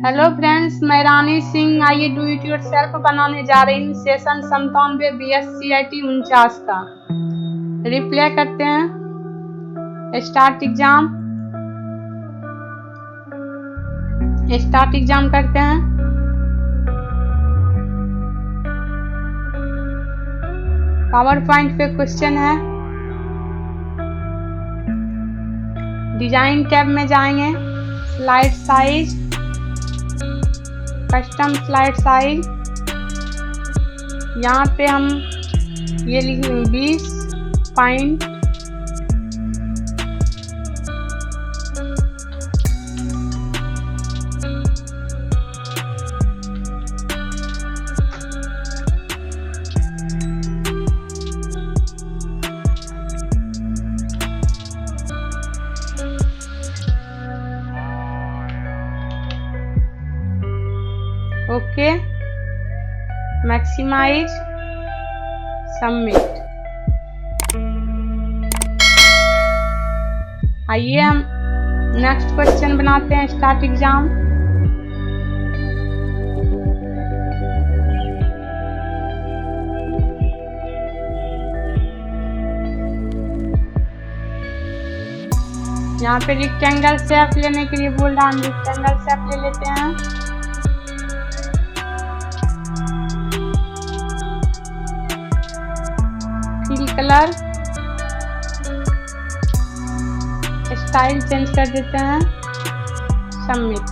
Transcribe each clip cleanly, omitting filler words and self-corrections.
Hello friends, मैं रानी सिंह आइए do it yourself बनाने जा रही हूँ सेशन 97 BS-Cit 49 का। रिप्ले करते हैं। स्टार्ट एग्जाम करते हैं। पावर पॉइंट पे क्वेश्चन है। डिजाइन टैब में जाएंगे, slide size, custom slide size. यहाँ पे हम ये लिखेंगे 20 पॉइंट। Okay, maximise, submit. आइए हम नेक्स्ट क्वेश्चन बनाते हैं। Start exam. यहाँ पे रेक्टेंगल शेप लेने के लिए बोल रहा हूँ, रेक्टेंगल शेप ले लेते हैं। फिल कलर, स्टाइल चेंज कर देते हैं, सबमिट।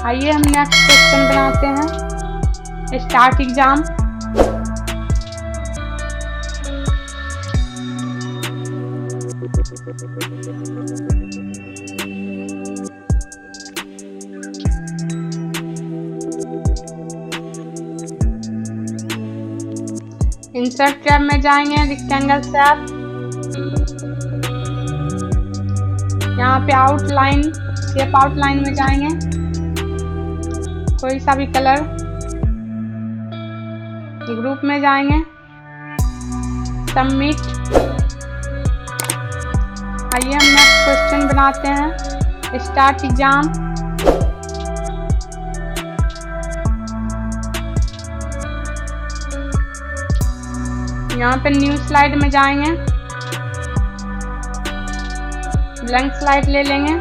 आइए हम नेक्स्ट क्वेश्चन बनाते हैं। Start exam. इंसर्ट टैब में जाएंगे, रेक्टेंगल शेप। यहाँ पे आउटलाइन, शेप आउटलाइन में जाएंगे, कोई सा भी कलर। ग्रुप में जाएंगे, सबमिट। आइए हम नेक्स्ट क्वेश्चन बनाते हैं। Start exam. यहाँ पे न्यू स्लाइड में जाएंगे, ब्लैंक स्लाइड ले लेंगे,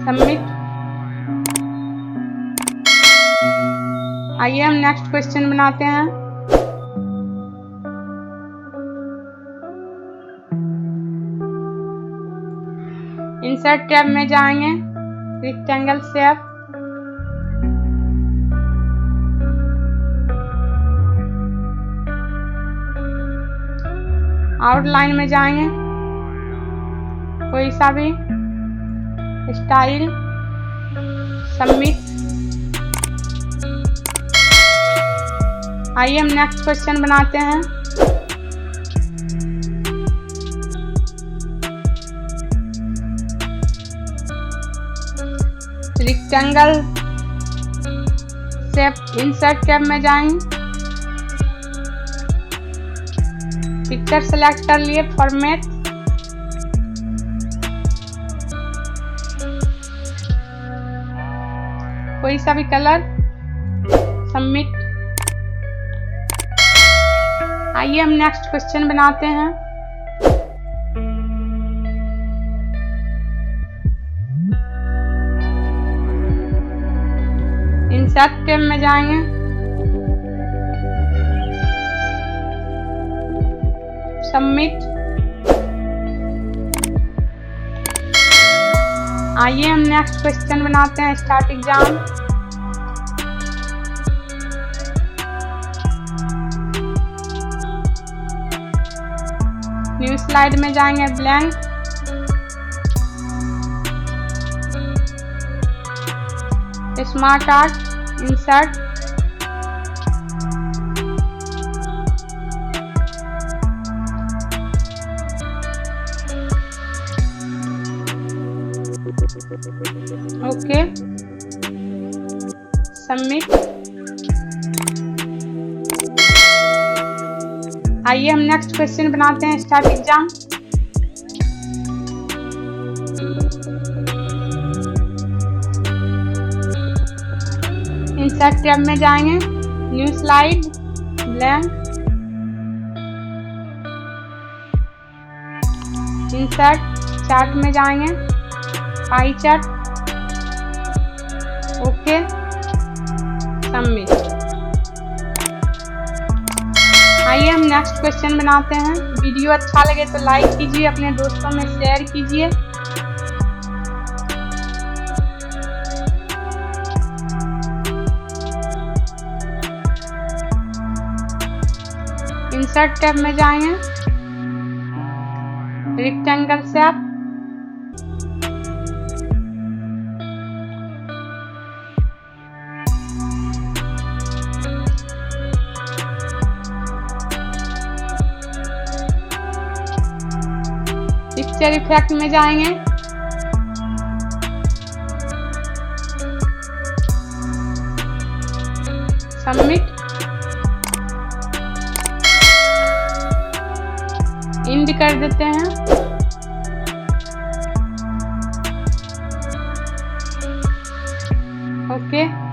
सबमिट। आइए हम नेक्स्ट क्वेश्चन बनाते हैं। इंसर्ट टैब में जाएंगे, रेक्टेंगल शेप, आउटलाइन में जाएंगे, कोई सा भी स्टाइल, सबमिट। आइए हम नेक्स्ट क्वेश्चन बनाते हैं। रेक्टेंगल शेप, इंसर्ट टैब में जाएंगे, पिक्चर सेलेक्ट कर लिए, फॉर्मेट, कोई सा भी कलर, सबमिट। आइए हम नेक्स्ट क्वेश्चन बनाते हैं। इंसर्ट टैब में जाएंगे, सबमिट। आइए हम नेक्स्ट क्वेश्चन बनाते हैं। Start exam. न्यू स्लाइड में जाएंगे, blank, smart art, insert, okay, submit. आइए हम नेक्स्ट क्वेश्चन बनाते हैं। Start exam. इंसर्ट टैब में जाएंगे, new slide, blank, insert chart में जाएंगे, पाई चार्ट, ओके, सबमिट। आइए हम नेक्स्ट क्वेश्चन बनाते हैं। वीडियो अच्छा लगे तो लाइक कीजिए, अपने दोस्तों में शेयर कीजिए। इंसर्ट टैब में जाएंगे, रेक्टेंगल शेप, पिक्चर इफेक्ट में जाएंगे, सबमिट, इंड कर देते हैं, ओके।